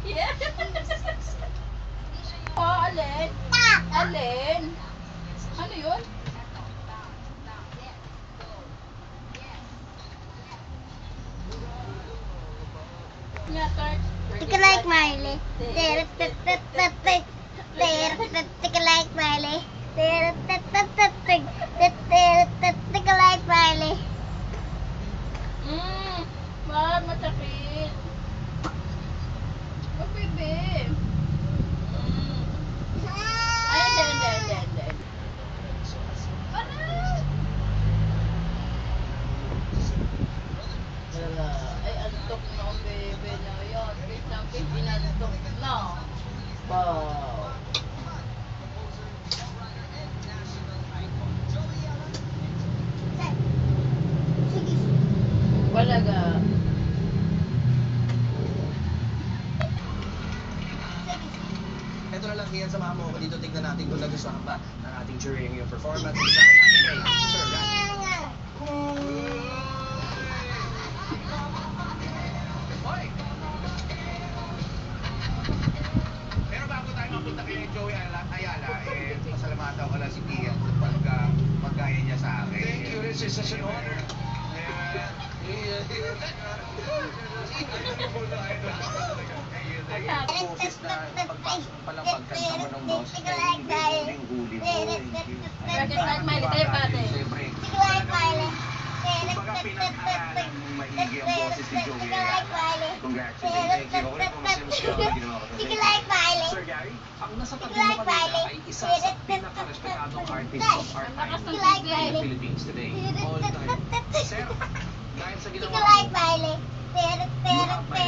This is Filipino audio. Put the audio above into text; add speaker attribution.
Speaker 1: Yes. Oh, alin? Alin? Ano yun? Nga, Tart.
Speaker 2: Tika like Miley. Tika like Miley. Tika like Miley.
Speaker 1: Wag, masakit. Oh, bebe. Ay, hindi. Wala. Ay, antok na ang bebe na yun. Wait lang, inantok na. Wow. Walaga.
Speaker 3: Ito na lang, Kian, samahan mo ako dito. Tignan natin kung nagustuhan ba ng ating jury yung performance. Isahan natin kay Sir Ryan. Hoy! Pero bago tayo mapunta kay Joey Ayala, pasalamatan ko lang si Kian sa pagkaya niya sa akin. Thank you, this is such an honor. Boses na pagpasok pa lang pagkanta mo ng boss, huling-huli mo.
Speaker 1: Bakit like Miley tayo, pate?
Speaker 3: Siyempre,
Speaker 2: Tika like Miley.
Speaker 3: kumbaga pinag-aralan ng maigi ang boses ni Joey. Congratulations. Thank you. Ako rin po masaya ang ginawa ko.
Speaker 2: Tika like Miley.
Speaker 4: Sir Gary, ang nasa tabi
Speaker 2: Tika
Speaker 4: mo
Speaker 2: like
Speaker 4: kanina
Speaker 2: Miley.
Speaker 4: ay isa sa pinaka-respetadong artist of our time
Speaker 2: Tika like
Speaker 4: in the
Speaker 2: Miley.
Speaker 4: Philippines today. All time. Sir, dahil sa
Speaker 2: Tika
Speaker 4: ginawa
Speaker 2: like
Speaker 4: mo,
Speaker 2: Miley.
Speaker 4: you have my